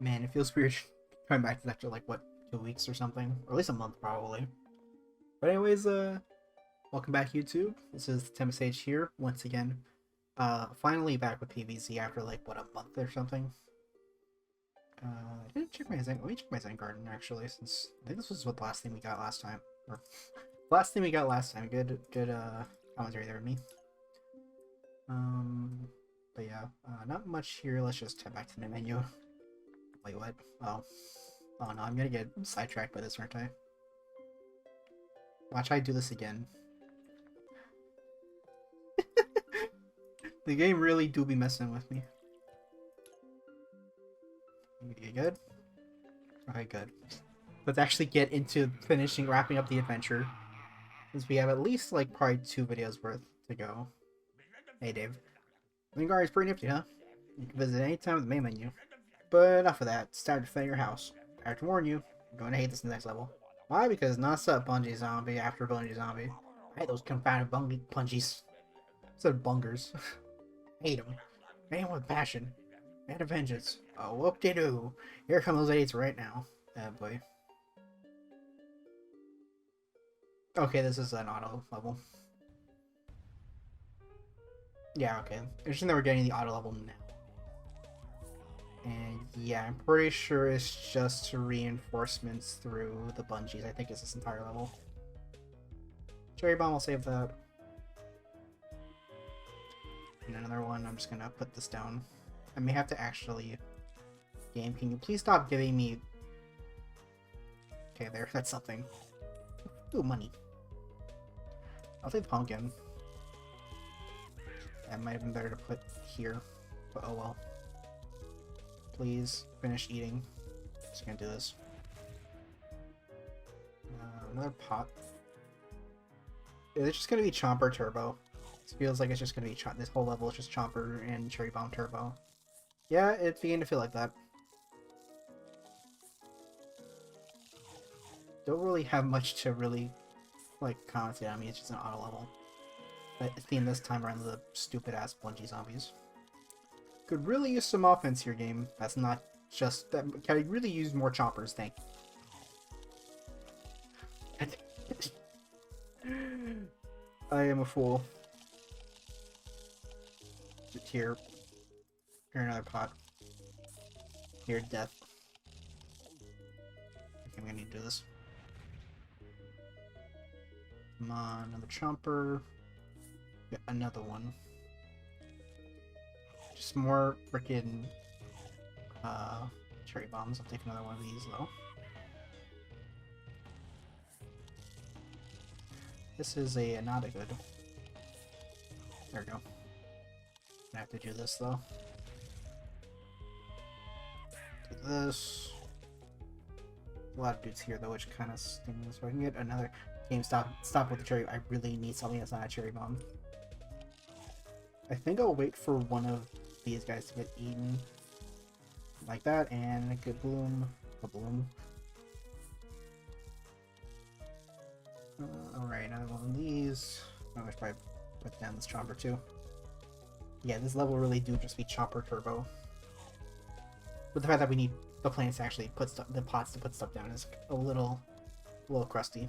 Man, it feels weird coming back to that after like what, 2 weeks or something, or at least a month probably. But anyways, welcome back YouTube. This is Tempest H here once again. Finally back with PvZ after like what, a month or something. I didn't check my Zen. Let me check my Zen Garden actually, since I think this was what the last thing we got last time, or last thing we got last time. Good commentary there with me. But yeah, not much here. Let's just head back to the menu. Wait, what? Oh no, I'm gonna get sidetracked by this, aren't I? Watch I do this again. The game really do be messing with me. You good? Okay, good. Let's actually get into wrapping up the adventure. Since we have at least like probably 2 videos worth to go. Hey Dave. Lingard is pretty nifty, huh? You can visit any time with the main menu. But enough of that. It's time to defend your house. I have to warn you, I'm going to hate this in the next level. Why? Because non-stop bungee zombie after bungee zombie. I hate those confounded bungees. Instead of bungers. Hate them. Man with passion. Man of vengeance. Oh, whoop-de-doo. Here come those aids right now. Oh boy. Okay, this is an auto level. Yeah, okay. Interesting that we're getting the auto level now. And yeah, I'm pretty sure it's just reinforcements through the bungees. I think it's this entire level. Cherry Bomb, I'll save that. And another one, I'm just gonna put this down. I may have to actually... Game, can you please stop giving me... Okay, there, that's something. Ooh, money. I'll take the pumpkin. That might have been better to put here, but oh well. Please, finish eating. Just gonna do this. Another pot. Is it just gonna be Chomper Turbo? It feels like it's just gonna be this whole level is just Chomper and Cherry Bomb Turbo. Yeah, it's beginning to feel like that. Don't really have much to really like commentate on me. It's just an auto level. But theme this time around the stupid ass bungee zombies. Could really use some offense here, game. That's not just that. Can I really use more choppers? Thank you. I am a fool. Here. Here, another pot. Here, death. Okay, I'm gonna need to do this. Come on, another chomper. Get another one. Just more frickin' cherry bombs. I'll take another one of these though. This is a not a good. There we go. I have to do this though. Do this. A lot of dudes here though, which kind of stings. So I can get another game. Stop with the cherry. I really need something that's not a cherry bomb. I think I'll wait for one of these guys to get eaten. Like that, and a good bloom. A bloom. Alright, another one of these. I should probably put down this chopper too. Yeah, this level really do just be chopper turbo. But the fact that we need the plants to actually put stuff, the pots to put stuff down is a little crusty.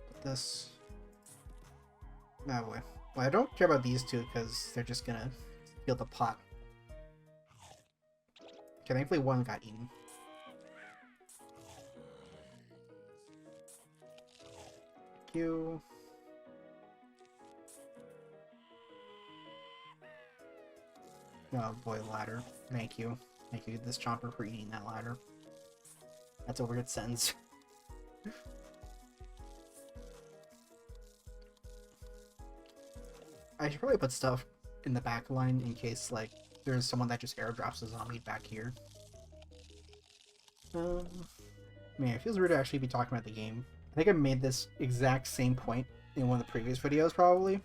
Put this. Oh boy. Well, I don't care about these two because they're just gonna steal the pot. Okay, thankfully one got eaten. Thank you. Oh boy, ladder. Thank you. Thank you, this chomper, for eating that ladder. That's a weird sentence. I should probably put stuff in the back line in case, like, there's someone that just airdrops a zombie back here. Man, it feels weird to actually be talking about the game. I think I made this exact same point in one of the previous videos, probably,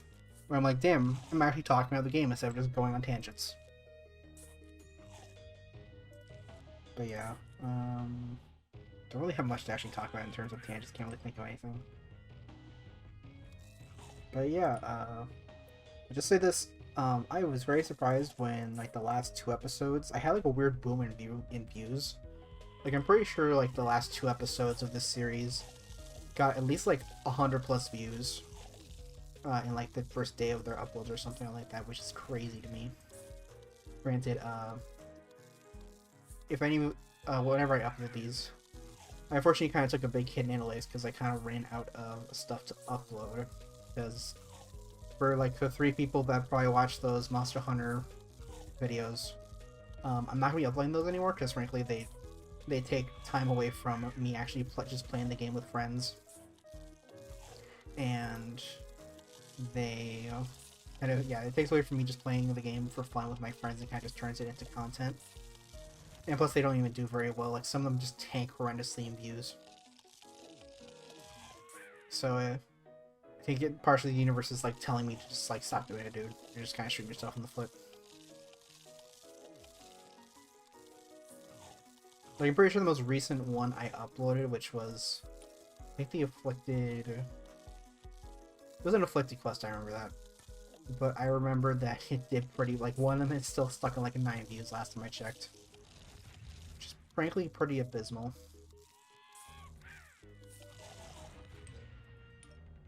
where I'm like, damn, I'm actually talking about the game instead of just going on tangents. But yeah, don't really have much to actually talk about in terms of tangents, can't really think of anything. But yeah, I'll just say this, I was very surprised when like the last two episodes, I had like a weird boom in views. Like I'm pretty sure like the last two episodes of this series got at least like 100+ views in like the first day of their uploads or something like that, which is crazy to me. Granted, if any, whenever I upload these, I unfortunately kind of took a big hit in analytics because I kind of ran out of stuff to upload. Because for like the 3 people that probably watch those Monster Hunter videos, I'm not gonna be uploading those anymore because frankly they take time away from me actually just playing the game with friends, and they kind of, yeah, it takes away from me just playing the game for fun with my friends and kind of just turns it into content. And plus they don't even do very well, like some of them just tank horrendously in views. So I think partially the universe is like telling me to just like stop doing it, dude. You're just kind of shooting yourself in the foot. Like I'm pretty sure the most recent one I uploaded, which was I think the Afflicted. It was an Afflicted quest, I remember that. But I remember that it did pretty, like one of them is still stuck in like 9 views last time I checked. Which is frankly pretty abysmal.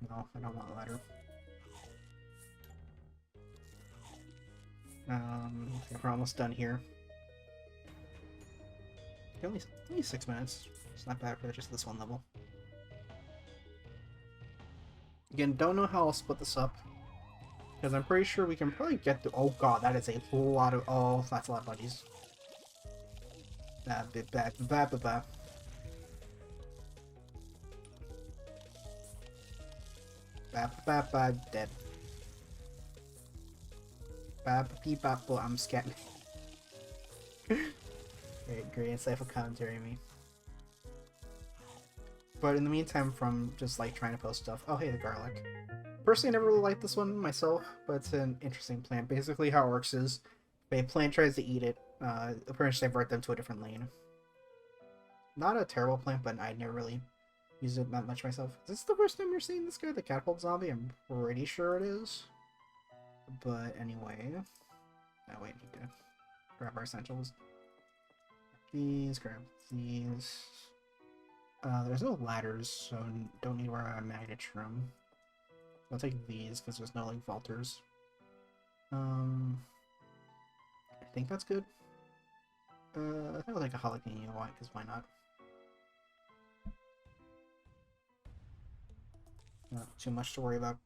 No, I don't want a ladder. Okay, we're almost done here. Only 6 minutes. It's not bad for just this one level. Again, don't know how I'll split this up. Because I'm pretty sure we can probably get to... Oh god, that is a lot of... Oh, that's a lot of buddies. Dead. I'm scared. Great insightful commentary, me. But in the meantime, from just like trying to post stuff... Oh, hey, the garlic. Personally, I never really liked this one myself, but it's an interesting plant. Basically, how it works is if a plant tries to eat it, apparently divert them to a different lane. Not a terrible plant, but I never really used it that much myself. Is this the first time you're seeing this guy, the catapult zombie? I'm pretty sure it is. But anyway... Oh, wait, need to grab our essentials. These, grab these. There's no ladders, so don't need to worry about a magnet shroom. I'll take these because there's no like vaulters. I think that's good. I think I'll take a jalapeno white because why not? Not too much to worry about.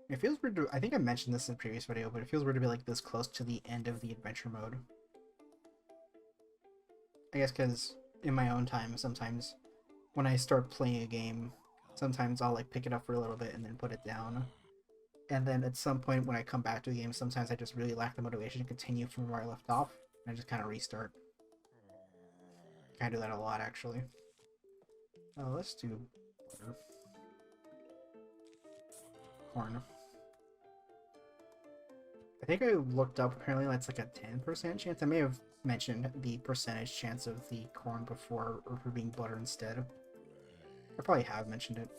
It feels weird to, I think I mentioned this in a previous video, but it feels weird to be like this close to the end of the adventure mode. I guess because in my own time, sometimes when I start playing a game, sometimes I'll like pick it up for a little bit and then put it down. And then at some point when I come back to the game, sometimes I just really lack the motivation to continue from where I left off. And I just kind of restart. I do that a lot, actually. Oh, let's do corn. I think I looked up, apparently that's like a 10% chance. I may have mentioned the percentage chance of the corn before, or for being butter instead. I probably have mentioned it.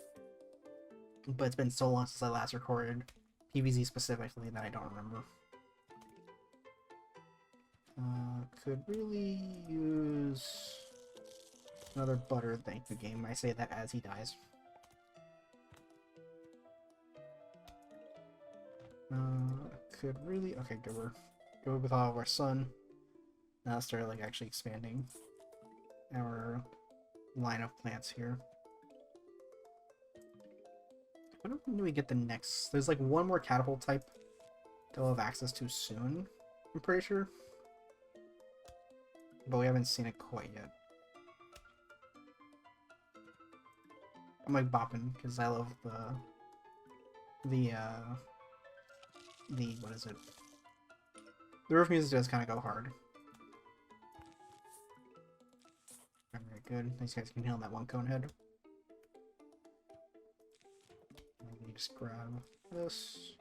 But it's been so long since I last recorded PvZ specifically that I don't remember. Could really use another butter, thank you game. I say that as he dies. Could really... Okay, good. We're good with all of our sun. Now start like actually expanding our line of plants here. When do we get the next? There's like one more catapult type that we'll have access to soon, I'm pretty sure. But we haven't seen it quite yet. I'm like bopping because I love the what is it? The roof music does kind of go hard. Very good. These guys can heal on that one cone head. Let me just grab this.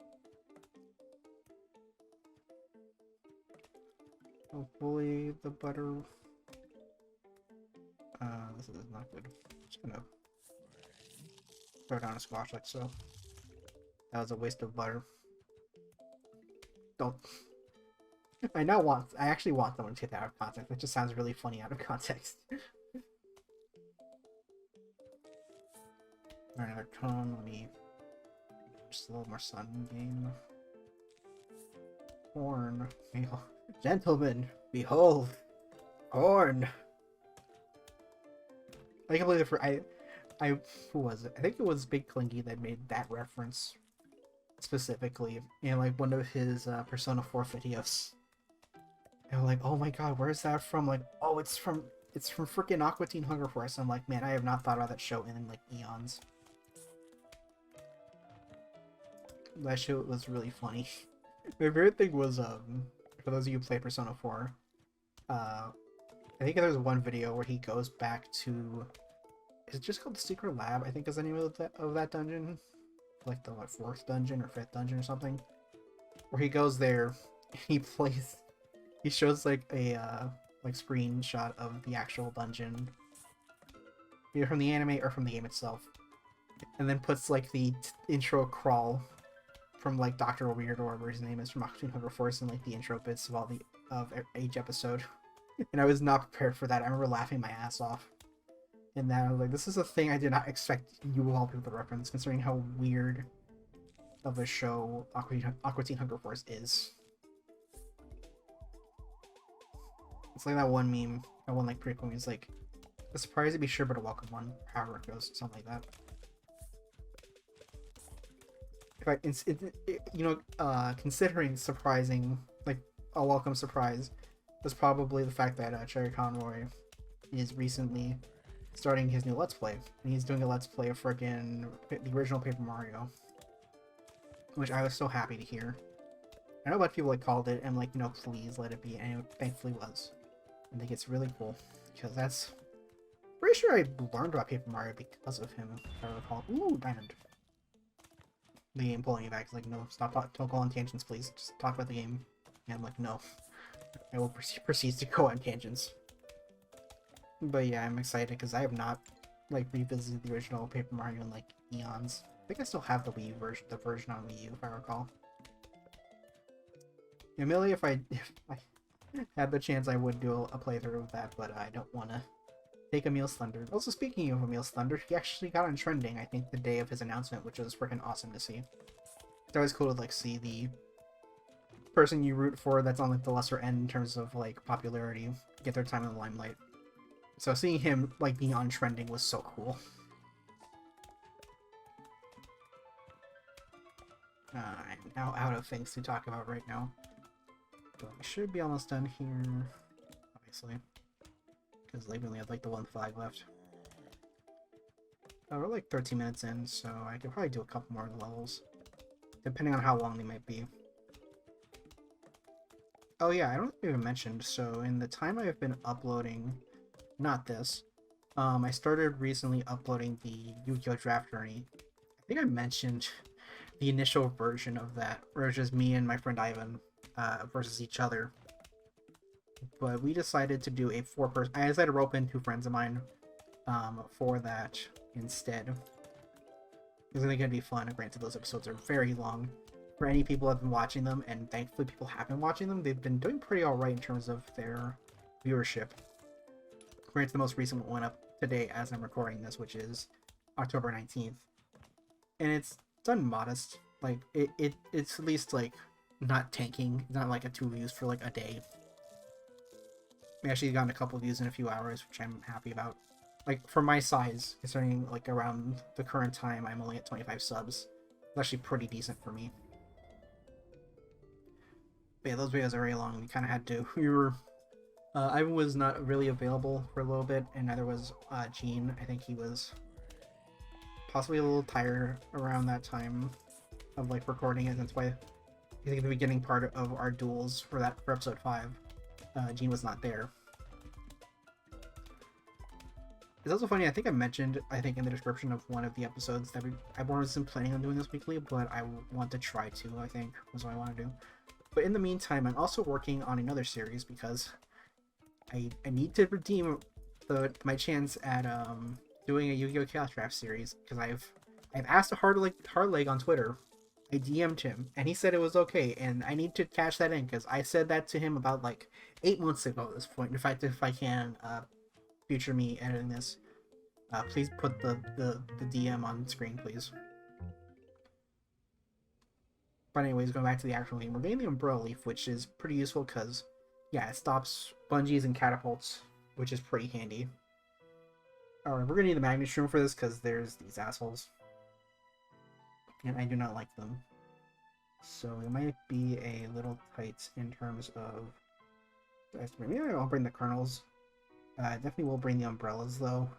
Hopefully the butter... this is not good. Just gonna throw down a squash like so. That was a waste of butter. Don't. I actually want someone to get that out of context. It just sounds really funny out of context. Alright, another cone. Let me just a little more sun in the game. Corn. Gentlemen, behold, corn. I can't believe who was it? I think it was Big Clingy that made that reference specifically in like one of his Persona 4 videos. And I'm like, oh my god, where's that from? Like, oh, it's from freaking Aqua Teen Hunger Force. I'm like, man, I have not thought about that show in like eons. That show was really funny. My favorite thing was for those of you who play Persona 4, I think there's one video where he goes back to, is it just called the Secret Lab? I think is the name of that dungeon, like the what, 4th dungeon or 5th dungeon or something. Where he goes there, and he shows like a like screenshot of the actual dungeon, either from the anime or from the game itself, and then puts like the intro crawl from like Dr. Weird or whatever his name is from Aqua Teen Hunger Force and like the intro bits of each episode. And I was not prepared for that. I remember laughing my ass off. And then I was like, this is a thing I did not expect you all people to reference, considering how weird of a show Aqua Teen Hunger Force is. It's like that one meme, that one like prequel, it's like, a surprise to be sure, but a welcome one, however it goes, something like that. Considering surprising, like a welcome surprise, was probably the fact that Cherry Conroy is recently starting his new Let's Play, and he's doing a Let's Play of freaking the original Paper Mario, which I was so happy to hear. I know a lot of people like called it and like, you know, please let it be, and it thankfully was. I think it's really cool because that's pretty sure I learned about Paper Mario because of him, if I recall. Ooh, diamond. The game pulling me back. It's like, no, don't go on tangents, please. Just talk about the game. And I'm like, no. I will proceed to go on tangents. But yeah, I'm excited because I have not like revisited the original Paper Mario in like eons. I think I still have the Wii U version, the version on Wii U, if I recall. Amelia, if I had the chance, I would do a playthrough of that, but I don't want to take Emil's thunder. Also, speaking of Emil's thunder, he actually got on trending, I think, the day of his announcement, which was freaking awesome to see. It's always cool to like see the person you root for that's on like the lesser end in terms of like popularity get their time in the limelight. So seeing him like being on trending was so cool. I'm now out of things to talk about right now. But we should be almost done here, obviously. Because they only have like the one flag left. Oh, we're like 13 minutes in, so I could probably do a couple more levels. Depending on how long they might be. Oh yeah, I don't think I even mentioned, so in the time I've been uploading, not this, I started recently uploading the Yu-Gi-Oh! Draft Journey. I think I mentioned the initial version of that, where it was just me and my friend Ivan versus each other. But we decided to do a 4-person... I decided to rope in 2 friends of mine for that instead. Because I think it'd be fun. Granted, those episodes are very long. For any people who have been watching them, and thankfully people have been watching them, they've been doing pretty alright in terms of their viewership. Granted, the most recent one went up today as I'm recording this, which is October 19th. And it's done modest. Like, it's at least, like, not tanking. It's not like a 2 views for, like, a day. We actually gotten a couple views in a few hours, which I'm happy about. Like, for my size, considering, like, around the current time, I'm only at 25 subs. It's actually pretty decent for me. But yeah, those videos are very long. We kind of had to... We were... Ivan was not really available for a little bit, and neither was Gene. I think he was possibly a little tired around that time of, like, recording it. That's why I think the beginning part of our duels for episode 5, Gene was not there. It's also funny, I think I mentioned, in the description of one of the episodes that I wasn't planning on doing this weekly, but I want to try to, I think, was what I want to do. But in the meantime, I'm also working on another series because I need to redeem my chance at doing a Yu-Gi-Oh! Chaos Draft series, because I've I've asked a hard leg on Twitter. I DM'd him, and he said it was okay, and I need to cash that in because I said that to him about like 8 months ago at this point. In fact, if I can, future me editing this, please put the DM on screen, please. But anyways, going back to the actual game, we're getting the Umbrella Leaf, which is pretty useful because, yeah, it stops bungees and catapults, which is pretty handy. Alright, we're gonna need the Magnet Shroom for this because there's these assholes. And I do not like them. So it might be a little tight in terms of... Maybe I'll bring the kernels. Definitely will bring the umbrellas though.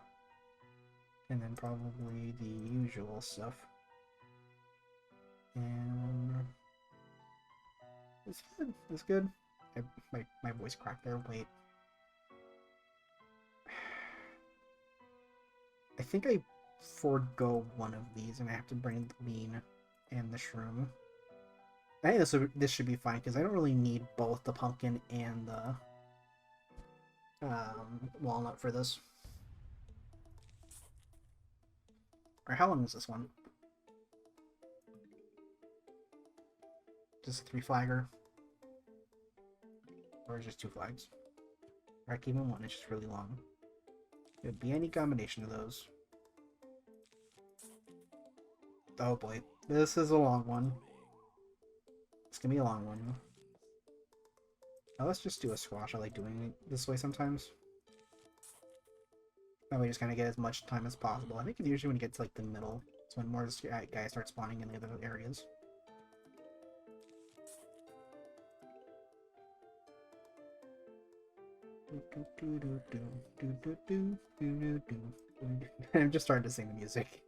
And then probably the usual stuff. And... It's good. It's good. My voice cracked there. Wait. I think I forego one of these and I have to bring the lean and the shroom. I think this should be fine because I don't really need both the pumpkin and the walnut for this. Or how long is this one? Just a 3 flagger? Or just 2 flags? Or I keep in one, it's just really long. It would be any combination of those. Oh boy, this is a long one. It's gonna be a long one. Now let's just do a squash. I like doing it this way sometimes. That way you just kind of get as much time as possible. I think it's usually when you get to like the middle, it's when more guys start spawning in the other areas. I'm just starting to sing the music.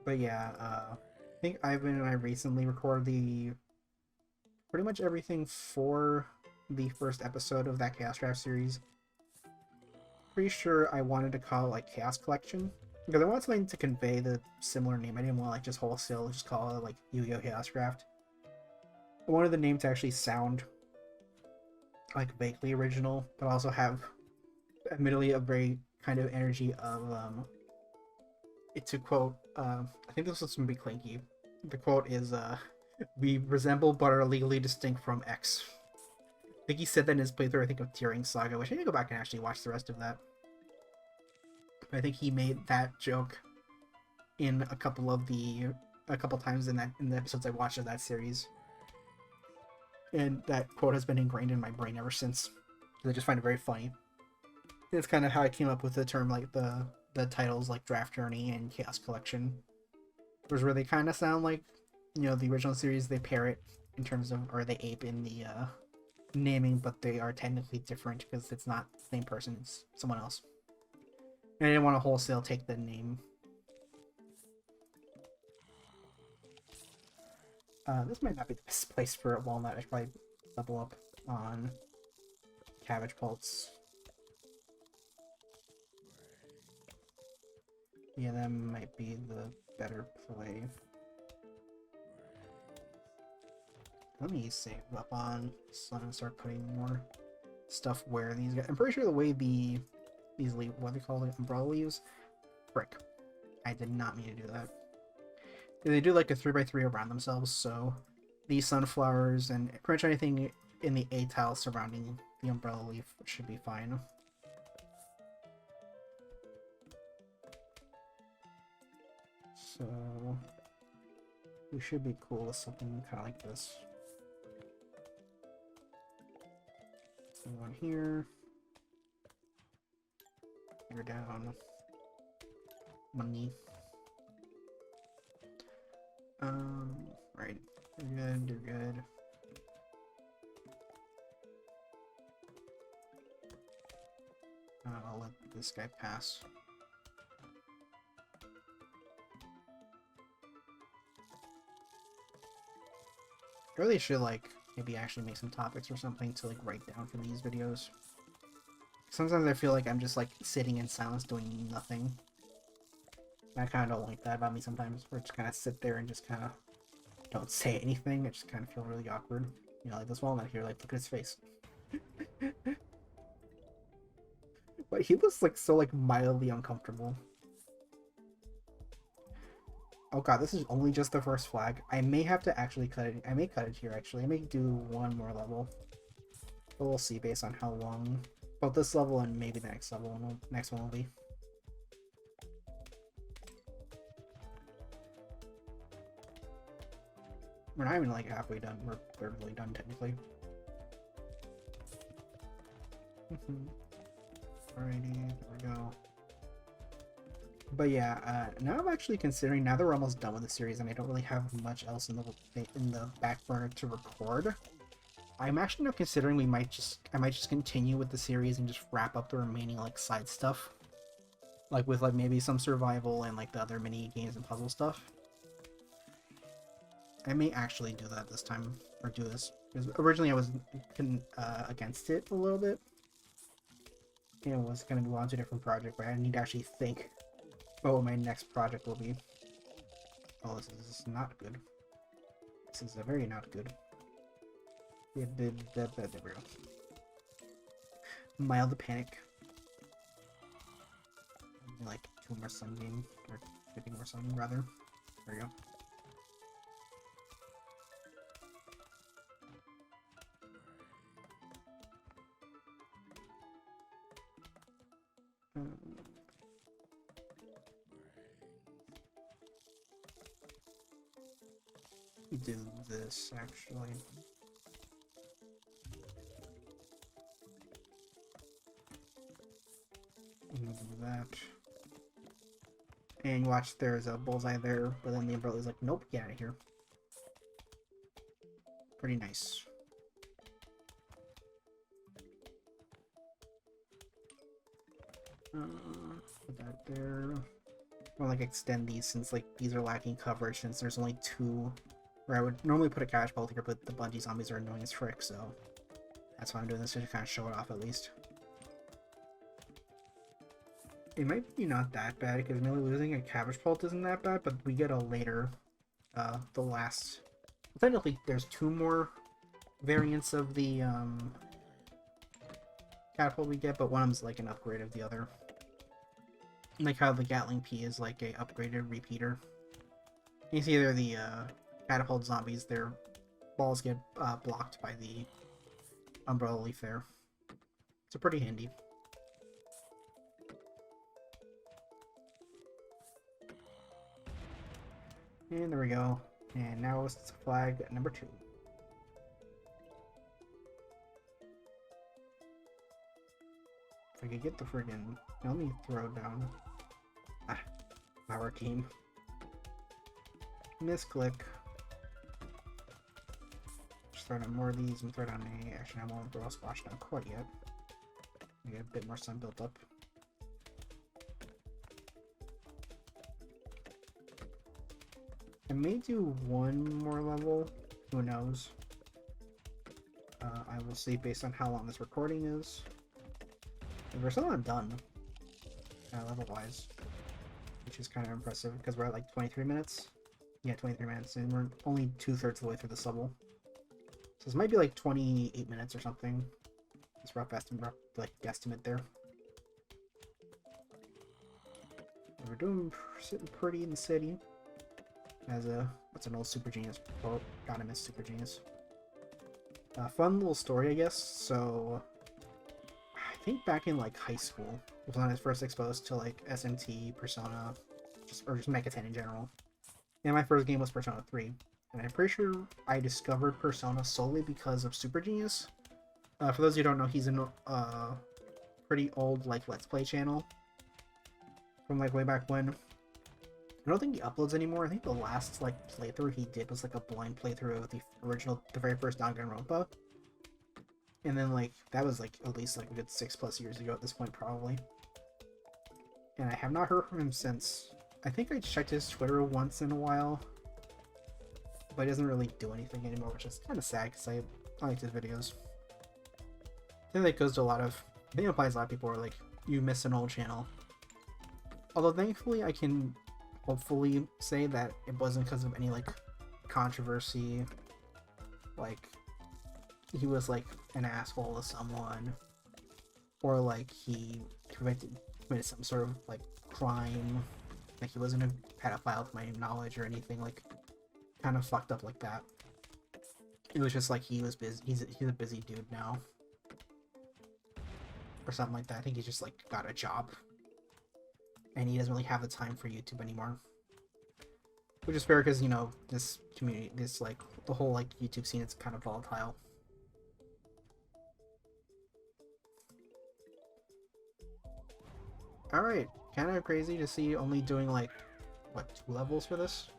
But yeah, I think Ivan and I recently recorded pretty much everything for the first episode of that Chaos Draft series. Pretty sure I wanted to call it like Chaos Collection because I wanted something to convey the similar name. I didn't want like just wholesale just call it like Yu-Gi-Oh! Chaos Draft. I wanted the name to actually sound like vaguely original, but also have admittedly a very kind of energy of to quote I think this was from Big Clanky. The quote is we resemble but are legally distinct from X. I think he said that in his playthrough, I think, of Tearing Saga, which I need to go back and actually watch the rest of that. But I think he made that joke in a couple times in the episodes I watched of that series. And that quote has been ingrained in my brain ever since. I just find it very funny. And it's kind of how I came up with the term, like the titles like Draft Journey and Chaos Collection. Whereas where they kind of sound like, you know, the original series, they parrot in terms of, or they ape in the naming, but they are technically different because it's not the same person, it's someone else. And I didn't want to wholesale take the name. This might not be the best place for a walnut. I should probably double up on cabbage pulse. Yeah, that might be the better play. Let me save up on Sun and start putting more stuff where these guys... I'm pretty sure the way these leaves, what they call the umbrella leaves? Frick. I did not mean to do that. They do like a 3x3 around themselves, so these sunflowers and pretty much anything in the A tile surrounding the umbrella leaf should be fine. So we should be cool with something kind of like this. One here. You're down. Money. Right. You're good, you're good. I'll let this guy pass. I really should, like, maybe actually make some topics or something to, like, write down for these videos. Sometimes I feel like I'm just, like, sitting in silence doing nothing. And I kind of don't like that about me sometimes, where I just kind of sit there and just kind of don't say anything. I just kind of feel really awkward. You know, like this walnut here, like, look at his face. But he looks, like, so, like, mildly uncomfortable. Oh god, this is only just the first flag. I may have to actually cut it. I may cut it here actually. I may do one more level. But we'll see based on how long both this level and maybe the next level and next one will be. We're not even like halfway done. We're barely done technically. Alrighty, there we go. But yeah, now I'm actually considering, now that we're almost done with the series and I don't really have much else in the back burner to record, I'm actually now considering I might just continue with the series and just wrap up the remaining like side stuff, like with like maybe some survival and like the other mini games and puzzle stuff. I may actually do that this time, or do this, because originally I was against it a little bit. You know, was gonna move on to a different project, but I need to actually think about what my next project will be. Oh, this is not good. This is a very not good. There we go. Mild panic. Like 2 more sun game, or 50 more sun rather. There we go. Do this actually. Do that. And watch, there's a bullseye there, but then the umbrella's like, nope, get out of here. Pretty nice. Put that there. I'll like extend these since like these are lacking coverage, since there's only 2. Where I would normally put a cash bolt here, but the bungee zombies are annoying as frick, so that's why I'm doing this, to kind of show it off at least. It might be not that bad, because merely losing a cabbage pult isn't that bad, but we get a later, the last... Technically, there's 2 more variants of the, catapult we get, but one of them's like an upgrade of the other. Like how the Gatling P is like a upgraded repeater. You see there the, catapult zombies, their balls get blocked by the umbrella leaf there. It's pretty handy. And there we go. And now it's flag number 2. If I could get the friggin'... Let me throw down... Power team. Misclick. Just throw down more of these and throw down a... Actually, I won't throw a splash down quite yet. We get a bit more sun built up. I may do 1 more level. Who knows? I will see based on how long this recording is. And we're still not done. Level-wise. Which is kind of impressive, because we're at like 23 minutes. Yeah, 23 minutes, and we're only 2/3 of the way through this level. So this might be like 28 minutes or something. It's rough estimate, like guesstimate there. We're doing sitting pretty in the city. As a what's an old Super Genius quote? Gotta miss Super Genius. Fun little story, I guess. So I think back in like high school was when I was first exposed to like SMT, Persona, or just Mecha 10 in general. And my first game was Persona 3. And I'm pretty sure I discovered Persona solely because of Super Genius. For those who don't know, he's a pretty old like Let's Play channel from like way back when. I don't think he uploads anymore. I think the last like playthrough he did was like a blind playthrough of the very first Danganronpa. And then like that was like at least like a good 6+ years ago at this point probably. And I have not heard from him since. I think I checked his Twitter once in a while, but he doesn't really do anything anymore, which is kind of sad because I liked his videos. I think that goes to a lot of, I think it applies to a lot of people where like you miss an old channel. Although thankfully I can hopefully say that it wasn't because of any like controversy, like he was like an asshole to someone, or like he committed some sort of like crime, Like, he wasn't a pedophile to my knowledge or anything, like, kind of fucked up like that. It was just like he was busy. He's a busy dude now, or something like that. I think he's just like got a job, and he doesn't really have the time for YouTube anymore. Which is fair because, you know, this community, this like the whole like YouTube scene, it's kind of volatile. All right, kind of crazy to see only doing like what 2 levels for this.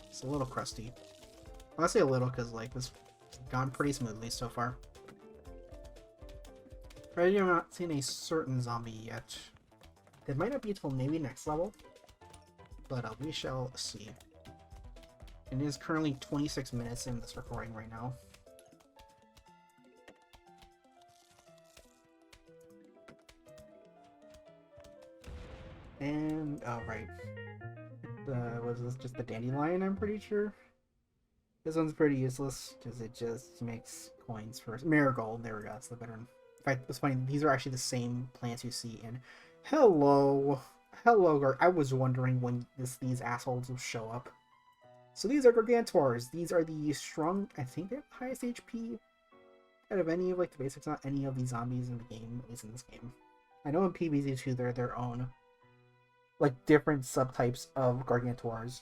It's a little crusty. I'll say a little because like this has gone pretty smoothly so far. Right, I'm not seeing a certain zombie yet. It might not be until maybe next level, but we shall see. It is currently 26 minutes in this recording right now. And, oh right. Was this just the dandelion, I'm pretty sure? This one's pretty useless, because it just makes coins for marigold. There we go, that's the better one. In fact, it's funny, these are actually the same plants you see in... Hello! Hello, I was wondering when these assholes will show up. So these are Gargantors. These are the strong, I think they have the highest HP out of any of like the basics, not any of the zombies in the game, at least in this game. I know in PvZ 2 they're their own, like, different subtypes of Gargantors.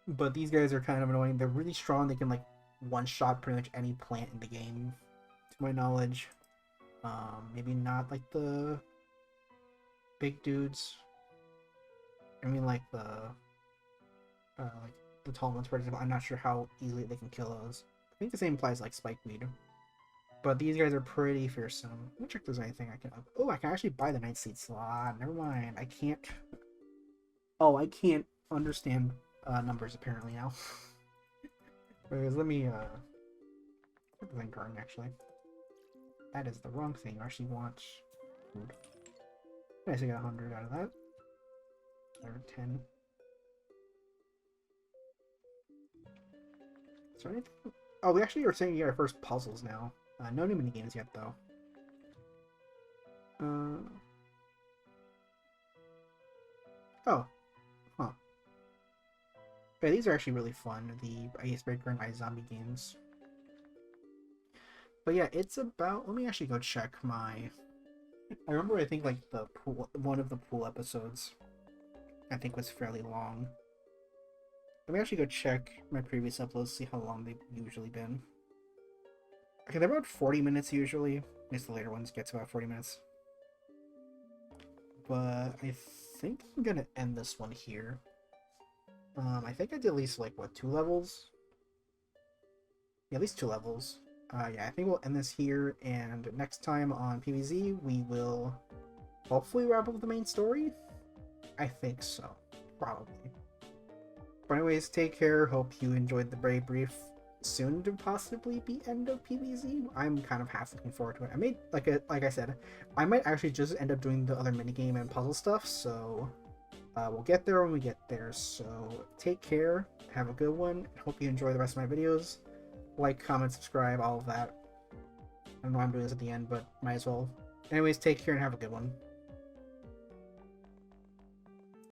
But these guys are kind of annoying. They're really strong. They can, like, one-shot pretty much any plant in the game, to my knowledge. Maybe not, like, the big dudes. I mean, like, the tall ones, for example. I'm not sure how easily they can kill those. I think the same applies, like, spikeweed. But these guys are pretty fearsome. Let me check if there's anything I can... Oh, I can actually buy the night seed slot. Never mind. I can't... Oh, I can't understand numbers apparently now. Wait, let me... Put the thing garden, actually. That is the wrong thing. I actually want food. Nice, I got 100 out of that. Or 10. Is there anything? Oh, we actually are saying we got our first puzzles now. No new minigames yet, though. Oh. Huh. Yeah, these are actually really fun, the Icebreaker and iZombie games. But yeah, it's about... Let me actually go check my... I remember, I think, like, the pool... One of the pool episodes, I think, was fairly long. Let me actually go check my previous uploads, see how long they've usually been. Okay, they're about 40 minutes usually. At least the later ones get to about 40 minutes. But I think I'm gonna end this one here. I think I did at least, like, what, 2 levels? Yeah, at least 2 levels. Yeah, I think we'll end this here, and next time on PvZ, we will hopefully wrap up the main story? I think so. Probably. But anyways, take care. Hope you enjoyed the very brief, soon to possibly be end of PvZ. I'm kind of half looking forward to it. I made, like I said, I might actually just end up doing the other minigame and puzzle stuff, so we'll get there when we get there. So take care, have a good one, hope you enjoy the rest of my videos. Like, comment, subscribe, all of that. I don't know why I'm doing this at the end, but might as well. Anyways, take care and have a good one.